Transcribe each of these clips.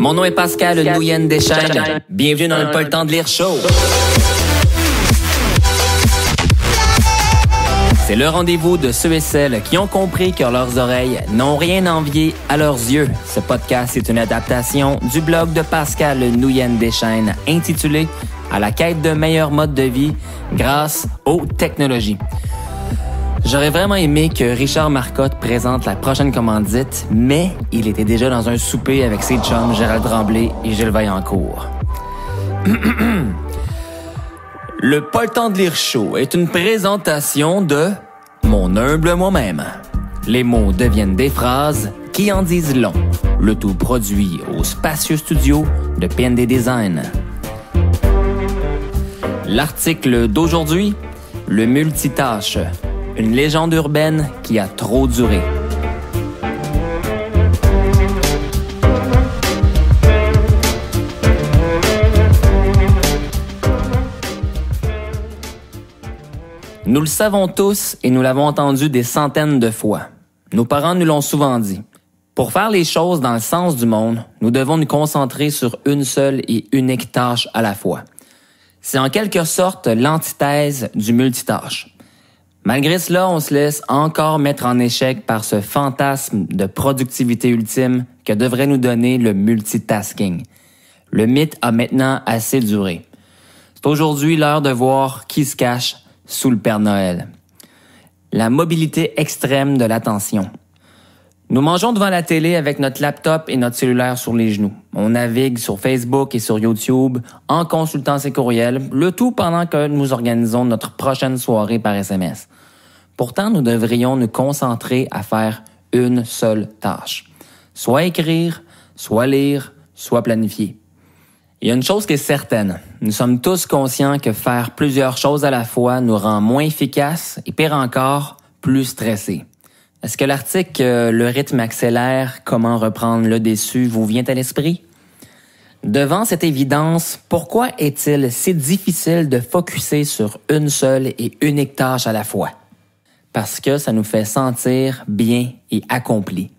Mon nom est Pascal Nouyen Deschênes. Bienvenue dans le Pas le temps de lire show. C'est le rendez-vous de ceux et celles qui ont compris que leurs oreilles n'ont rien envié à leurs yeux. Ce podcast est une adaptation du blog de Pascal Nouyen Deschênes intitulé « À la quête d'un meilleur mode de vie grâce aux technologies ». J'aurais vraiment aimé que Richard Marcotte présente la prochaine commandite, mais il était déjà dans un souper avec ses chums Gérald Tremblay et Gilles Vaillancourt. Le Pas le temps de lire show est une présentation de mon humble moi-même. Les mots deviennent des phrases qui en disent long. Le tout produit au spacieux studio de PND Design. L'article d'aujourd'hui, le multitâche. Une légende urbaine qui a trop duré. Nous le savons tous et nous l'avons entendu des centaines de fois. Nos parents nous l'ont souvent dit. Pour faire les choses dans le sens du monde, nous devons nous concentrer sur une seule et unique tâche à la fois. C'est en quelque sorte l'antithèse du multitâche. Malgré cela, on se laisse encore mettre en échec par ce fantasme de productivité ultime que devrait nous donner le multitasking. Le mythe a maintenant assez duré. C'est aujourd'hui l'heure de voir qui se cache sous le Père Noël. La mobilité extrême de l'attention. Nous mangeons devant la télé avec notre laptop et notre cellulaire sur les genoux. On navigue sur Facebook et sur YouTube en consultant ses courriels, le tout pendant que nous organisons notre prochaine soirée par SMS. Pourtant, nous devrions nous concentrer à faire une seule tâche. Soit écrire, soit lire, soit planifier. Il y a une chose qui est certaine. Nous sommes tous conscients que faire plusieurs choses à la fois nous rend moins efficaces et pire encore, plus stressés. Est-ce que l'article « Le rythme accélère, comment reprendre le dessus » vous vient à l'esprit? Devant cette évidence, pourquoi est-il si difficile de focusser sur une seule et unique tâche à la fois? Parce que ça nous fait sentir bien et accomplis.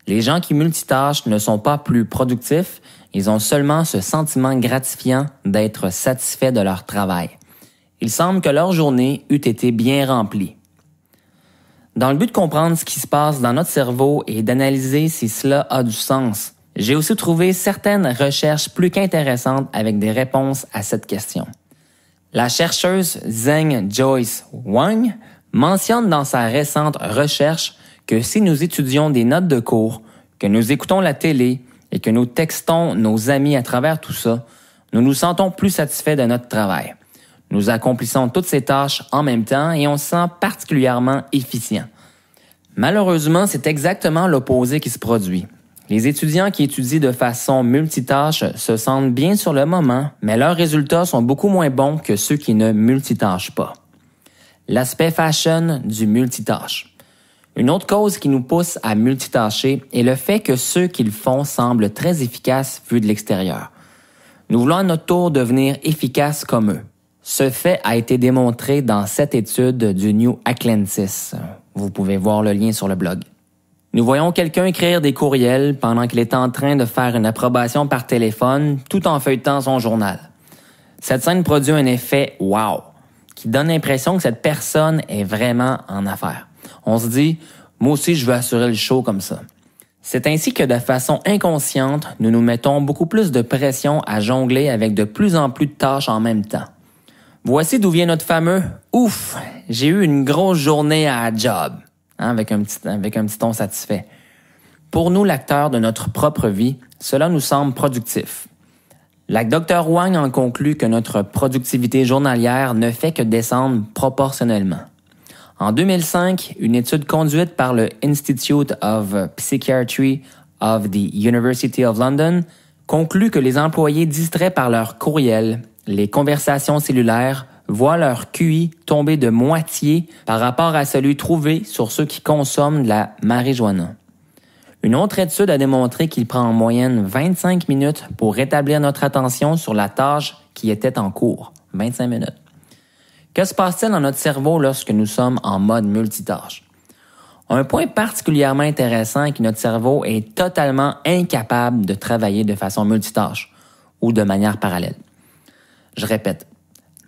Les gens qui multitâchent ne sont pas plus productifs, ils ont seulement ce sentiment gratifiant d'être satisfaits de leur travail. Il semble que leur journée eût été bien remplie. Dans le but de comprendre ce qui se passe dans notre cerveau et d'analyser si cela a du sens, j'ai aussi trouvé certaines recherches plus qu'intéressantes avec des réponses à cette question. La chercheuse Zheng Joyce Wang mentionne dans sa récente recherche que si nous étudions des notes de cours, que nous écoutons la télé et que nous textons nos amis à travers tout ça, nous nous sentons plus satisfaits de notre travail. Nous accomplissons toutes ces tâches en même temps et on se sent particulièrement efficient. Malheureusement, c'est exactement l'opposé qui se produit. Les étudiants qui étudient de façon multitâche se sentent bien sur le moment, mais leurs résultats sont beaucoup moins bons que ceux qui ne multitâchent pas. L'aspect fashion du multitâche. Une autre cause qui nous pousse à multitâcher est le fait que ceux qui le font semblent très efficaces vu de l'extérieur. Nous voulons à notre tour devenir efficaces comme eux. Ce fait a été démontré dans cette étude du New Atlantis. Vous pouvez voir le lien sur le blog. Nous voyons quelqu'un écrire des courriels pendant qu'il est en train de faire une approbation par téléphone tout en feuilletant son journal. Cette scène produit un effet « wow » qui donne l'impression que cette personne est vraiment en affaires. On se dit « moi aussi je veux assurer le show comme ça ». C'est ainsi que de façon inconsciente, nous nous mettons beaucoup plus de pression à jongler avec de plus en plus de tâches en même temps. Voici d'où vient notre fameux « ouf, j'ai eu une grosse journée à la job », avec un petit ton satisfait. Pour nous, l'acteur de notre propre vie, cela nous semble productif. La Dr Wang en conclut que notre productivité journalière ne fait que descendre proportionnellement. En 2005, une étude conduite par le Institute of Psychiatry of the University of London conclut que les employés distraits par leur courriel, les conversations cellulaires, voient leur QI tomber de moitié par rapport à celui trouvé sur ceux qui consomment de la marijuana. Une autre étude a démontré qu'il prend en moyenne 25 minutes pour rétablir notre attention sur la tâche qui était en cours. 25 minutes. Que se passe-t-il dans notre cerveau lorsque nous sommes en mode multitâche? Un point particulièrement intéressant est que notre cerveau est totalement incapable de travailler de façon multitâche ou de manière parallèle. Je répète,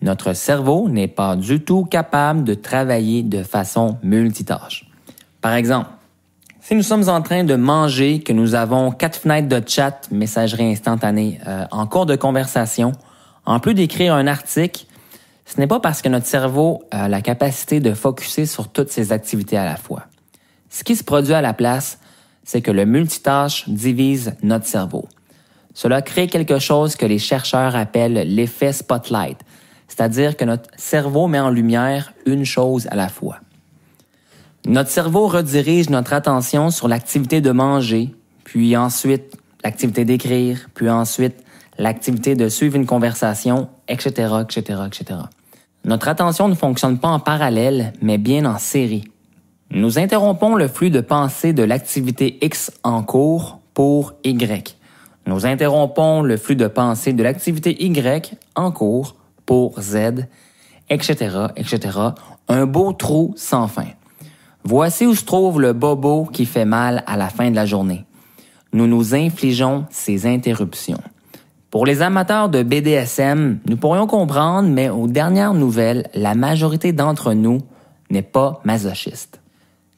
notre cerveau n'est pas du tout capable de travailler de façon multitâche. Par exemple, si nous sommes en train de manger, que nous avons 4 fenêtres de chat, messagerie instantanée, en cours de conversation, en plus d'écrire un article, ce n'est pas parce que notre cerveau a la capacité de focusser sur toutes ces activités à la fois. Ce qui se produit à la place, c'est que le multitâche divise notre cerveau. Cela crée quelque chose que les chercheurs appellent l'effet spotlight, c'est-à-dire que notre cerveau met en lumière une chose à la fois. Notre cerveau redirige notre attention sur l'activité de manger, puis ensuite l'activité d'écrire, puis ensuite l'activité de suivre une conversation, etc., etc., etc. Notre attention ne fonctionne pas en parallèle, mais bien en série. Nous interrompons le flux de pensée de l'activité X en cours pour Y. Nous interrompons le flux de pensée de l'activité Y en cours pour Z, etc., etc. Un beau trou sans fin. Voici où se trouve le bobo qui fait mal à la fin de la journée. Nous nous infligeons ces interruptions. Pour les amateurs de BDSM, nous pourrions comprendre, mais aux dernières nouvelles, la majorité d'entre nous n'est pas masochiste.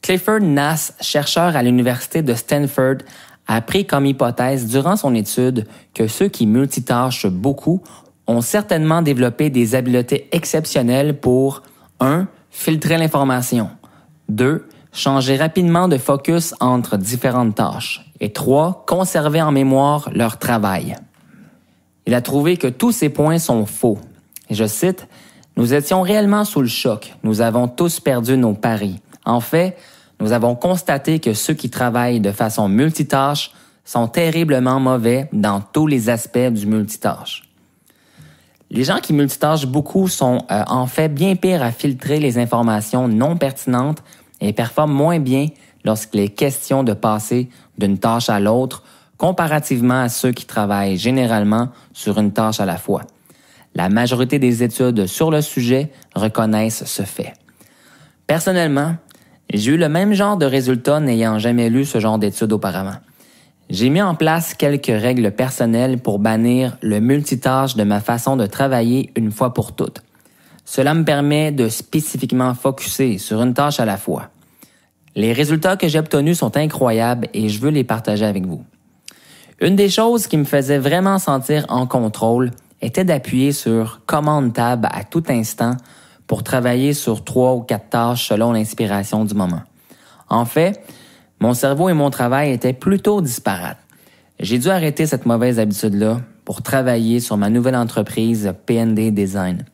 Clifford Nass, chercheur à l'université de Stanford, a pris comme hypothèse durant son étude que ceux qui multitâchent beaucoup ont certainement développé des habiletés exceptionnelles pour 1. Filtrer l'information, 2. Changer rapidement de focus entre différentes tâches et 3. Conserver en mémoire leur travail. Il a trouvé que tous ces points sont faux. Et je cite, « Nous étions réellement sous le choc. Nous avons tous perdu nos paris. En fait, nous avons constaté que ceux qui travaillent de façon multitâche sont terriblement mauvais dans tous les aspects du multitâche. » Les gens qui multitâchent beaucoup sont en fait bien pires à filtrer les informations non pertinentes et performent moins bien lorsqu'il est question de passer d'une tâche à l'autre comparativement à ceux qui travaillent généralement sur une tâche à la fois. La majorité des études sur le sujet reconnaissent ce fait. Personnellement, j'ai eu le même genre de résultats n'ayant jamais lu ce genre d'études auparavant. J'ai mis en place quelques règles personnelles pour bannir le multitâche de ma façon de travailler une fois pour toutes. Cela me permet de spécifiquement focusser sur une tâche à la fois. Les résultats que j'ai obtenus sont incroyables et je veux les partager avec vous. Une des choses qui me faisait vraiment sentir en contrôle était d'appuyer sur Command Tab à tout instant pour travailler sur 3 ou 4 tâches selon l'inspiration du moment. En fait, mon cerveau et mon travail étaient plutôt disparates. J'ai dû arrêter cette mauvaise habitude-là pour travailler sur ma nouvelle entreprise PND Design.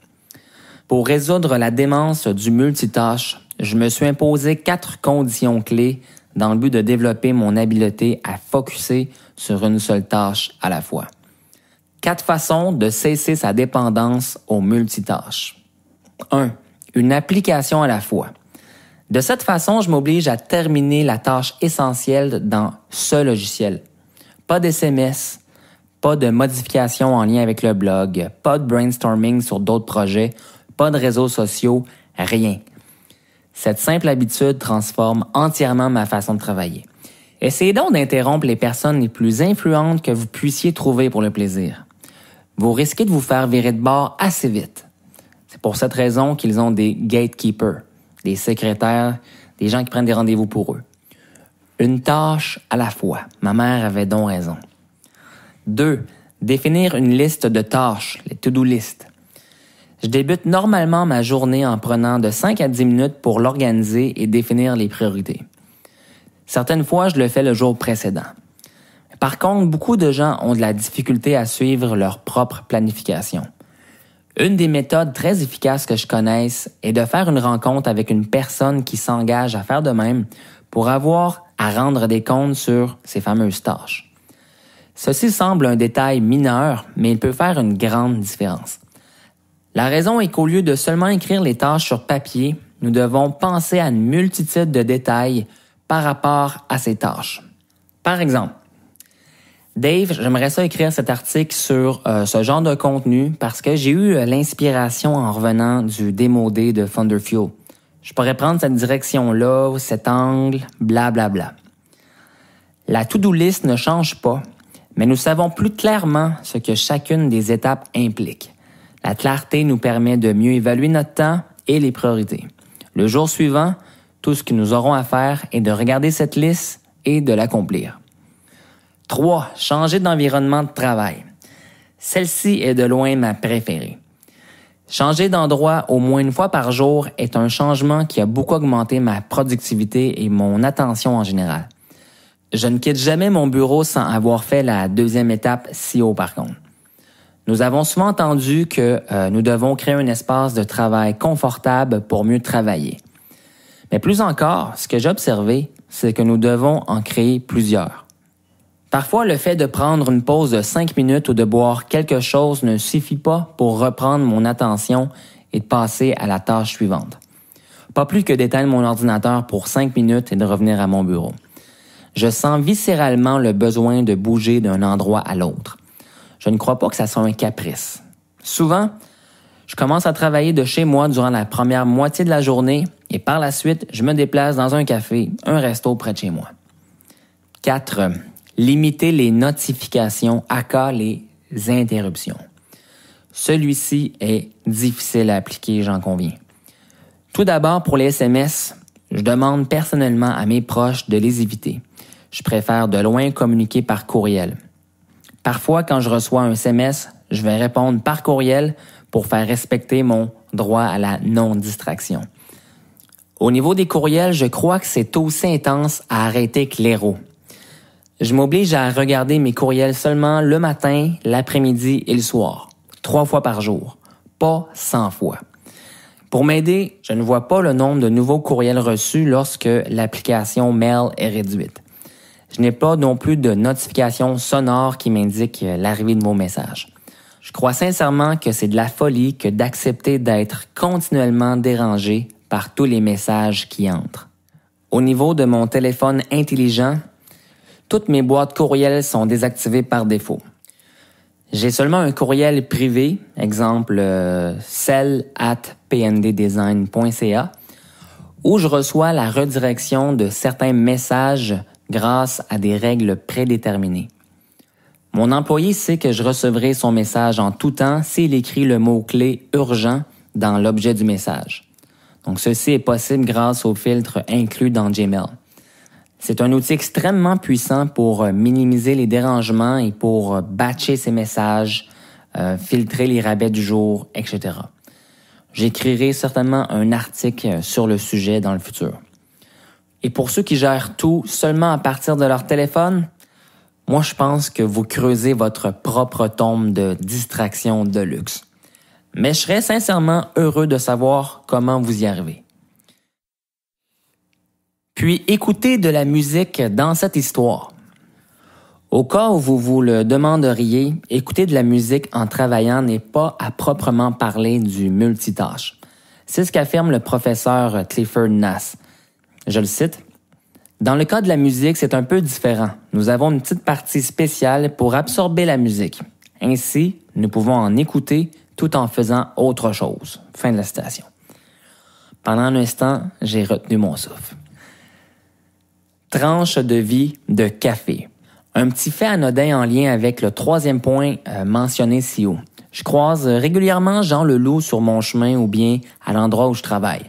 Pour résoudre la démence du multitâche, je me suis imposé 4 conditions clés dans le but de développer mon habileté à focusser sur une seule tâche à la fois. 4 façons de cesser sa dépendance aux multitâches. 1. Une application à la fois. De cette façon, je m'oblige à terminer la tâche essentielle dans ce logiciel. Pas d'SMS, pas de modifications en lien avec le blog, pas de brainstorming sur d'autres projets, pas de réseaux sociaux, rien. Cette simple habitude transforme entièrement ma façon de travailler. Essayez donc d'interrompre les personnes les plus influentes que vous puissiez trouver pour le plaisir. Vous risquez de vous faire virer de bord assez vite. C'est pour cette raison qu'ils ont des gatekeepers, des secrétaires, des gens qui prennent des rendez-vous pour eux. Une tâche à la fois. Ma mère avait donc raison. 2. Définir une liste de tâches, les to-do list. Je débute normalement ma journée en prenant de 5 à 10 minutes pour l'organiser et définir les priorités. Certaines fois, je le fais le jour précédent. Par contre, beaucoup de gens ont de la difficulté à suivre leur propre planification. Une des méthodes très efficaces que je connaisse est de faire une rencontre avec une personne qui s'engage à faire de même pour avoir à rendre des comptes sur ces fameuses tâches. Ceci semble un détail mineur, mais il peut faire une grande différence. La raison est qu'au lieu de seulement écrire les tâches sur papier, nous devons penser à une multitude de détails par rapport à ces tâches. Par exemple, Dave, j'aimerais ça écrire cet article sur ce genre de contenu parce que j'ai eu l'inspiration en revenant du démo day de Thunderfuel. Je pourrais prendre cette direction-là, ou cet angle, blablabla. La to-do list ne change pas, mais nous savons plus clairement ce que chacune des étapes implique. La clarté nous permet de mieux évaluer notre temps et les priorités. Le jour suivant, tout ce que nous aurons à faire est de regarder cette liste et de l'accomplir. 3. Changer d'environnement de travail. Celle-ci est de loin ma préférée. Changer d'endroit au moins une fois par jour est un changement qui a beaucoup augmenté ma productivité et mon attention en général. Je ne quitte jamais mon bureau sans avoir fait la deuxième étape si haut par contre. Nous avons souvent entendu que nous devons créer un espace de travail confortable pour mieux travailler. Mais plus encore, ce que j'ai observé, c'est que nous devons en créer plusieurs. Parfois, le fait de prendre une pause de 5 minutes ou de boire quelque chose ne suffit pas pour reprendre mon attention et de passer à la tâche suivante. Pas plus que d'éteindre mon ordinateur pour 5 minutes et de revenir à mon bureau. Je sens viscéralement le besoin de bouger d'un endroit à l'autre. Je ne crois pas que ça soit un caprice. Souvent, je commence à travailler de chez moi durant la première moitié de la journée et par la suite, je me déplace dans un café, un resto près de chez moi. 4. Limiter les notifications, aka les interruptions. Celui-ci est difficile à appliquer, j'en conviens. Tout d'abord, pour les SMS, je demande personnellement à mes proches de les éviter. Je préfère de loin communiquer par courriel. Parfois, quand je reçois un SMS, je vais répondre par courriel pour faire respecter mon droit à la non-distraction. Au niveau des courriels, je crois que c'est aussi intense à arrêter que l'héros. Je m'oblige à regarder mes courriels seulement le matin, l'après-midi et le soir, 3 fois par jour, pas 100 fois. Pour m'aider, je ne vois pas le nombre de nouveaux courriels reçus lorsque l'application Mail est réduite. Je n'ai pas non plus de notification sonore qui m'indique l'arrivée de vos messages. Je crois sincèrement que c'est de la folie que d'accepter d'être continuellement dérangé par tous les messages qui entrent. Au niveau de mon téléphone intelligent, toutes mes boîtes courriels sont désactivées par défaut. J'ai seulement un courriel privé, exemple cell@pnddesign.ca, où je reçois la redirection de certains messages grâce à des règles prédéterminées. Mon employé sait que je recevrai son message en tout temps s'il écrit le mot-clé « urgent » dans l'objet du message. Donc ceci est possible grâce au filtre inclus dans Gmail. C'est un outil extrêmement puissant pour minimiser les dérangements et pour batcher ces messages, filtrer les rabais du jour, etc. J'écrirai certainement un article sur le sujet dans le futur. Et pour ceux qui gèrent tout seulement à partir de leur téléphone, moi je pense que vous creusez votre propre tombe de distraction de luxe. Mais je serais sincèrement heureux de savoir comment vous y arrivez. Puis écoutez de la musique dans cette histoire. Au cas où vous vous le demanderiez, écouter de la musique en travaillant n'est pas à proprement parler du multitâche. C'est ce qu'affirme le professeur Clifford Nass. Je le cite. « Dans le cas de la musique, c'est un peu différent. Nous avons une petite partie spéciale pour absorber la musique. Ainsi, nous pouvons en écouter tout en faisant autre chose. » Fin de la citation. Pendant un instant, j'ai retenu mon souffle. Tranche de vie de café. Un petit fait anodin en lien avec le 3e point mentionné si haut. Je croise régulièrement Jean Leloup sur mon chemin ou bien à l'endroit où je travaille.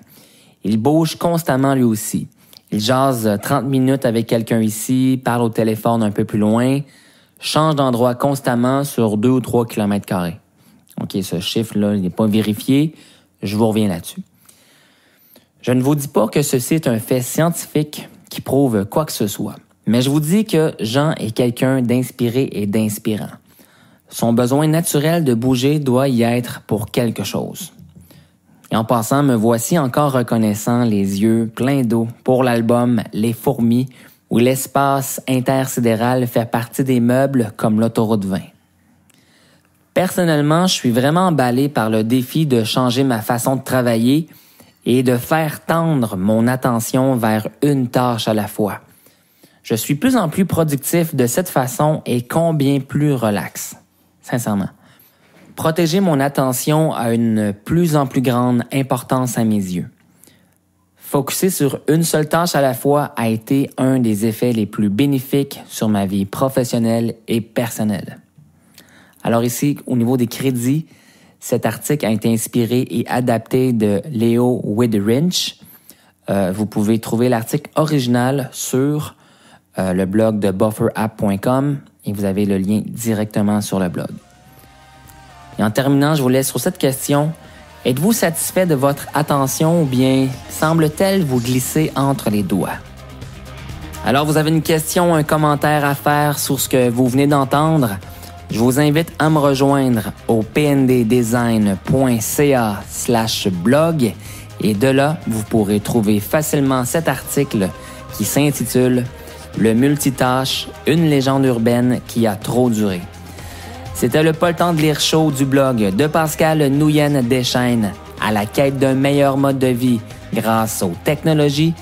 Il bouge constamment lui aussi. Il jase 30 minutes avec quelqu'un ici, parle au téléphone un peu plus loin, change d'endroit constamment sur 2 ou 3 km². OK, ce chiffre-là, il n'est pas vérifié. Je vous reviens là-dessus. Je ne vous dis pas que ceci est un fait scientifique qui prouve quoi que ce soit. Mais je vous dis que Jean est quelqu'un d'inspiré et d'inspirant. Son besoin naturel de bouger doit y être pour quelque chose. Et en passant, me voici encore reconnaissant les yeux pleins d'eau pour l'album Les Fourmis, où l'espace intersidéral fait partie des meubles comme l'autoroute 20. Personnellement, je suis vraiment emballé par le défi de changer ma façon de travailler et de faire tendre mon attention vers une tâche à la fois. Je suis plus en plus productif de cette façon et combien plus relax, sincèrement. Protéger mon attention a une plus en plus grande importance à mes yeux. Focuser sur une seule tâche à la fois a été un des effets les plus bénéfiques sur ma vie professionnelle et personnelle. Alors ici, au niveau des crédits, cet article a été inspiré et adapté de Leo Widerinch. Vous pouvez trouver l'article original sur le blog de bufferapp.com et vous avez le lien directement sur le blog. Et en terminant, je vous laisse sur cette question. Êtes-vous satisfait de votre attention ou bien semble-t-elle vous glisser entre les doigts? Alors, vous avez une question, un commentaire à faire sur ce que vous venez d'entendre? Je vous invite à me rejoindre au pnddesign.ca/blog et de là, vous pourrez trouver facilement cet article qui s'intitule « Le multitâche, une légende urbaine qui a trop duré ». C'était le Pas le temps de lire show du blog de Pascal Nouyen-Deschênes à la quête d'un meilleur mode de vie grâce aux technologies.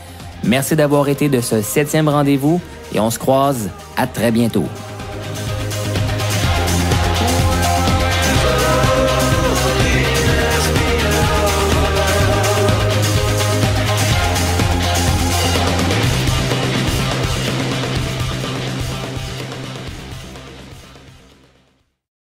Merci d'avoir été de ce 7e rendez-vous et on se croise à très bientôt.